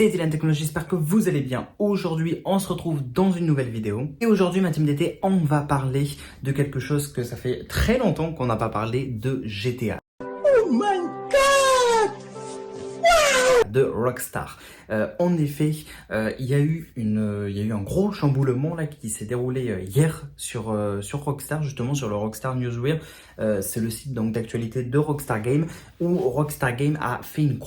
c'est Dylan Technologies, j'espère que vous allez bien. Aujourd'hui, on se retrouve dans une nouvelle vidéo. Et aujourd'hui, ma team d'été, on va parler de quelque chose que ça fait très longtemps qu'on n'a pas parlé de GTA. Oh my God! De Rockstar. En effet, il y a eu un gros chamboulement là qui s'est déroulé hier sur Rockstar, justement sur le Rockstar Newswire. C'est le site donc d'actualité de Rockstar Game où Rockstar Game a fait une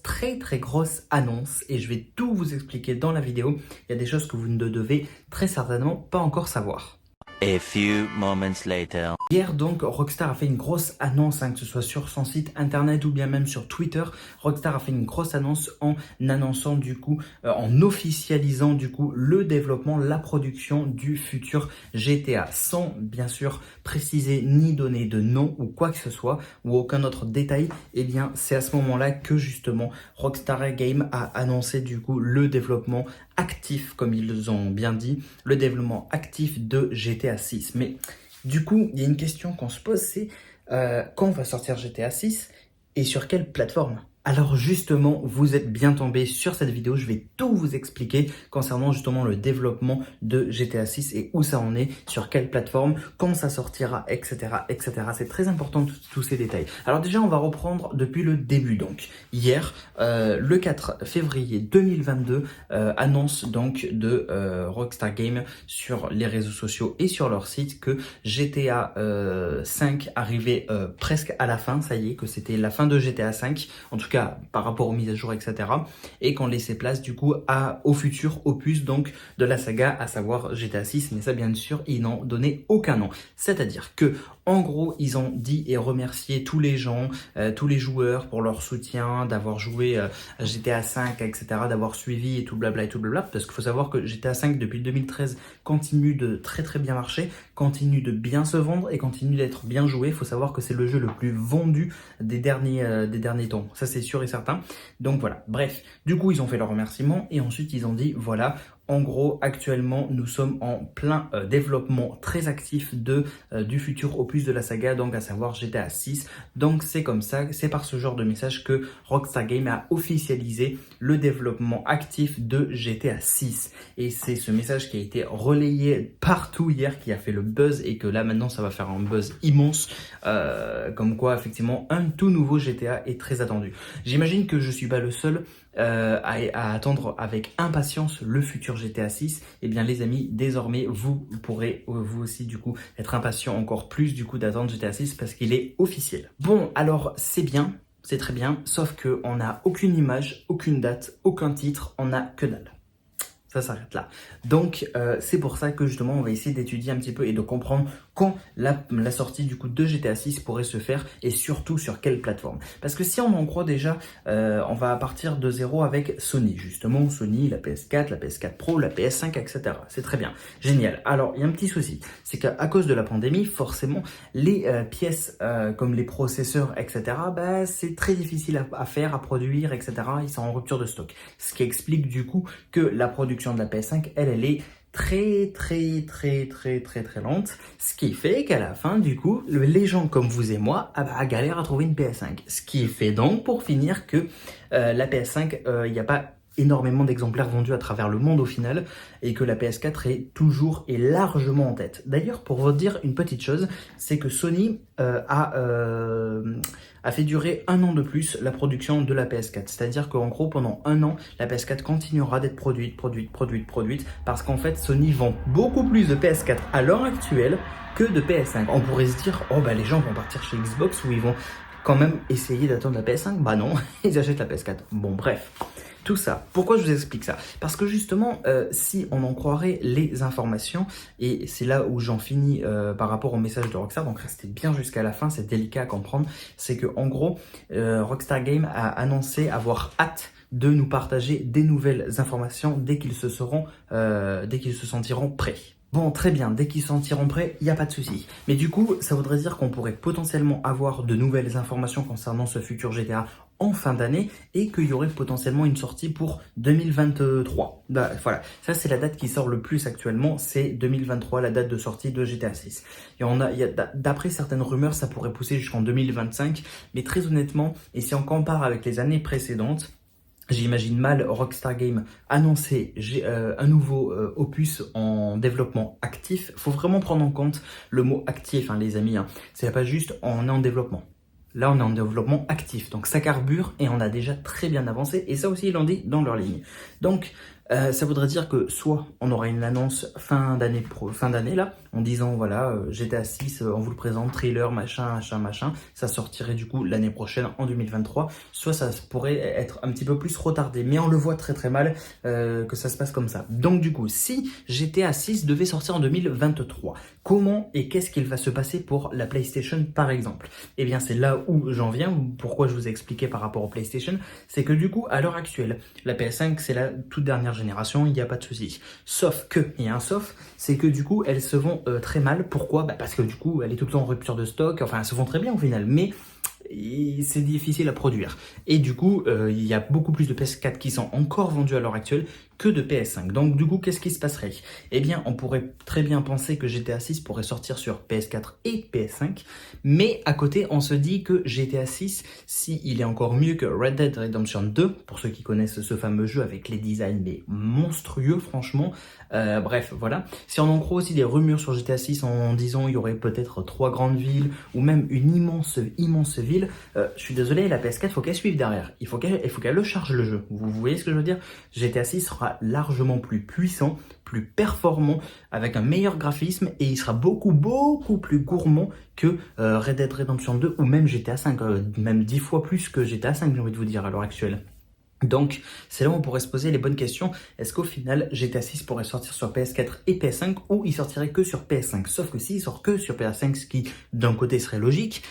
très grosse annonce et je vais tout vous expliquer dans la vidéo. Il y a des choses que vous ne devez très certainement pas encore savoir. A few moments later. Hier donc, Rockstar a fait une grosse annonce, que ce soit sur son site internet ou bien même sur Twitter. Rockstar a fait une grosse annonce en annonçant du coup, en officialisant du coup le développement, la production du futur GTA, sans bien sûr préciser ni donner de nom ou quoi que ce soit ou aucun autre détail. Et bien c'est à ce moment-là que justement Rockstar Game a annoncé du coup le développement actif, comme ils ont bien dit, le développement actif de GTA 6. Mais du coup, il y a une question qu'on se pose, c'est quand va sortir GTA 6 et sur quelle plateforme? Alors justement, vous êtes bien tombé sur cette vidéo, je vais tout vous expliquer concernant justement le développement de GTA 6 et où ça en est, sur quelle plateforme, quand ça sortira, etc. etc. C'est très important tous ces détails. Alors déjà, on va reprendre depuis le début. Donc hier, le 4 février 2022, annonce donc de Rockstar Game sur les réseaux sociaux et sur leur site que GTA 5 arrivait presque à la fin, ça y est, que c'était la fin de GTA 5, en tout cas par rapport aux mises à jour, etc. Et qu'on laissait place du coup au futur opus donc de la saga, à savoir GTA 6, mais ça bien sûr, ils n'ont donné aucun nom. C'est-à-dire que en gros, ils ont dit et remercié tous les gens, tous les joueurs pour leur soutien, d'avoir joué à GTA 5, etc., d'avoir suivi et tout blabla, parce qu'il faut savoir que GTA 5 depuis 2013 continue de très bien marcher, continue de bien se vendre et continue d'être bien joué. Il faut savoir que c'est le jeu le plus vendu des derniers temps. Ça c'est sûr et certain. Donc voilà, bref. Du coup, ils ont fait leur remerciement et ensuite ils ont dit voilà, en gros, actuellement, nous sommes en plein développement très actif du futur opus de la saga, donc à savoir GTA 6. Donc c'est comme ça, c'est par ce genre de message que Rockstar Game a officialisé le développement actif de GTA 6. Et c'est ce message qui a été relayé partout hier, qui a fait le buzz et que là maintenant ça va faire un buzz immense. Comme quoi, effectivement, un tout nouveau GTA est très attendu. J'imagine que je suis pas le seul à attendre avec impatience le futur GTA 6. Et bien les amis, désormais vous pourrez vous aussi du coup être impatient encore plus du coup d'attendre GTA 6 parce qu'il est officiel. Bon, alors c'est bien, c'est très bien, sauf que on n'a aucune image, aucune date, aucun titre, on n'a que dalle. Ça s'arrête là. Donc c'est pour ça que justement on va essayer d'étudier un petit peu et de comprendre quand la sortie du coup de GTA 6 pourrait se faire et surtout sur quelle plateforme. Parce que si on en croit déjà, on va partir de zéro avec Sony. Justement, Sony, la PS4, la PS4 Pro, la PS5, etc. C'est très bien. Génial. Alors, il y a un petit souci. C'est qu'à cause de la pandémie, forcément, les pièces comme les processeurs, etc., bah, c'est très difficile à faire, à produire, etc. Ils sont en rupture de stock. Ce qui explique du coup que la production de la PS5, elle est très lente, ce qui fait qu'à la fin du coup les gens comme vous et moi galèrent à trouver une PS5, ce qui fait donc pour finir que la PS5 il n'y a pas énormément d'exemplaires vendus à travers le monde au final et que la PS4 est toujours et largement en tête. D'ailleurs, pour vous dire une petite chose, c'est que Sony a fait durer 1 an de plus la production de la PS4. C'est-à-dire qu'en gros, pendant 1 an, la PS4 continuera d'être produite parce qu'en fait, Sony vend beaucoup plus de PS4 à l'heure actuelle que de PS5. On pourrait se dire, oh bah les gens vont partir chez Xbox où ils vont quand même essayer d'attendre la PS5. Bah non, ils achètent la PS4. Bon, bref. Tout ça. Pourquoi je vous explique ça? Parce que justement, si on en croirait les informations, et c'est là où j'en finis par rapport au message de Rockstar, donc restez bien jusqu'à la fin, c'est délicat à comprendre, c'est que en gros, Rockstar Game a annoncé avoir hâte de nous partager des nouvelles informations dès qu'ils se sentiront prêts. Bon, très bien, dès qu'ils se sentiront prêts, il n'y a pas de souci. Mais du coup, ça voudrait dire qu'on pourrait potentiellement avoir de nouvelles informations concernant ce futur GTA en fin d'année et qu'il y aurait potentiellement une sortie pour 2023. Bah, voilà, ça c'est la date qui sort le plus actuellement, c'est 2023, la date de sortie de GTA 6. D'après certaines rumeurs, ça pourrait pousser jusqu'en 2025, mais très honnêtement, et si on compare avec les années précédentes, J'imagine mal Rockstar Games annoncer un nouveau opus en développement actif. Faut vraiment prendre en compte le mot actif, hein, les amis. Hein. C'est pas juste on est en développement. Là, on est en développement actif. Donc, ça carbure et on a déjà très bien avancé. Et ça aussi, ils l'ont dit dans leur ligne. Donc, ça voudrait dire que soit on aura une annonce fin d'année là, en disant voilà, GTA 6, on vous le présente, trailer, machin. Ça sortirait du coup l'année prochaine en 2023. Soit ça pourrait être un petit peu plus retardé. Mais on le voit très très mal que ça se passe comme ça. Donc du coup, si GTA 6 devait sortir en 2023, comment et qu'est-ce qu'il va se passer pour la PlayStation par exemple? Eh bien, c'est là où j'en viens. Pourquoi je vous ai expliqué par rapport au PlayStation, c'est que du coup, à l'heure actuelle, la PS5, c'est la toute dernière génération, il n'y a pas de souci. Sauf que, il y a un sauf, c'est que du coup, elles se vont très mal. Pourquoi? Parce que du coup, elle est tout le temps en rupture de stock. Enfin, elles se vont très bien au final, mais c'est difficile à produire. Et du coup, il y a beaucoup plus de PS4 qui sont encore vendus à l'heure actuelle que de PS5. Donc du coup, qu'est-ce qui se passerait? Eh bien, on pourrait très bien penser que GTA 6 pourrait sortir sur PS4 et PS5, mais à côté, on se dit que GTA 6, s'il est encore mieux que Red Dead Redemption 2, pour ceux qui connaissent ce fameux jeu avec les designs mais monstrueux, franchement, bref, voilà. Si on en croit aussi des rumeurs sur GTA 6 en disant il y aurait peut-être 3 grandes villes ou même une immense ville, je suis désolé, la PS4, il faut qu'elle suive derrière. Il faut qu'elle le charge le jeu. Vous voyez ce que je veux dire? GTA 6 sera largement plus puissant, plus performant, avec un meilleur graphisme et il sera beaucoup plus gourmand que Red Dead Redemption 2 ou même GTA 5, même 10 fois plus que GTA 5, j'ai envie de vous dire à l'heure actuelle. Donc, c'est là où on pourrait se poser les bonnes questions. Est-ce qu'au final, GTA 6 pourrait sortir sur PS4 et PS5 ou il sortirait que sur PS5? Sauf que s'il sort que sur PS5, ce qui d'un côté serait logique,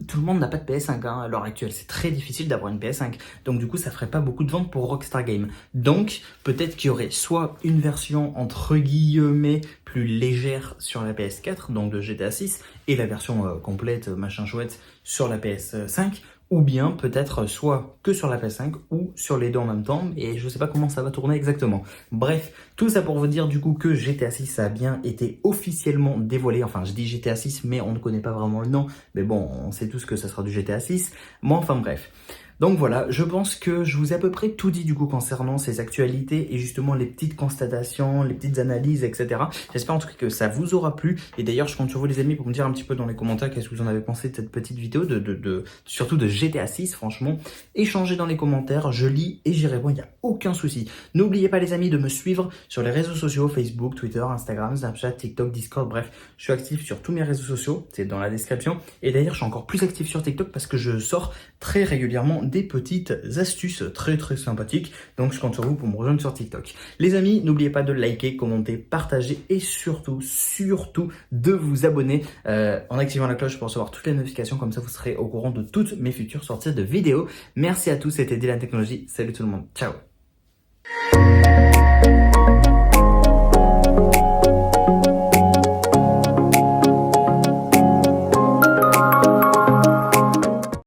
tout le monde n'a pas de PS5 hein, à l'heure actuelle. C'est très difficile d'avoir une PS5. Donc du coup, ça ferait pas beaucoup de ventes pour Rockstar Games. Donc, peut-être qu'il y aurait soit une version entre guillemets plus légère sur la PS4, donc de GTA 6, et la version complète, machin chouette, sur la PS5, ou bien peut-être soit que sur la PS5 ou sur les deux en même temps, et je sais pas comment ça va tourner exactement. Bref, tout ça pour vous dire du coup que GTA 6 a bien été officiellement dévoilé, enfin je dis GTA 6 mais on ne connaît pas vraiment le nom, mais bon, on sait tous que ça sera du GTA 6, mais enfin bref. Donc voilà, je pense que je vous ai à peu près tout dit du coup concernant ces actualités et justement les petites constatations, les petites analyses, etc. J'espère en tout cas que ça vous aura plu. Et d'ailleurs, je compte sur vous les amis pour me dire un petit peu dans les commentaires qu'est-ce que vous en avez pensé de cette petite vidéo, surtout de GTA 6, franchement. Échangez dans les commentaires, je lis et j'y réponds, il n'y a aucun souci. N'oubliez pas les amis de me suivre sur les réseaux sociaux, Facebook, Twitter, Instagram, Snapchat, TikTok, Discord, bref. Je suis actif sur tous mes réseaux sociaux, c'est dans la description. Et d'ailleurs, je suis encore plus actif sur TikTok parce que je sors très régulièrement des petites astuces très sympathiques. Donc je compte sur vous pour me rejoindre sur TikTok. Les amis, n'oubliez pas de liker, commenter, partager et surtout de vous abonner en activant la cloche pour recevoir toutes les notifications. Comme ça, vous serez au courant de toutes mes futures sorties de vidéos. Merci à tous, c'était Dylan Technologies. Salut tout le monde, ciao.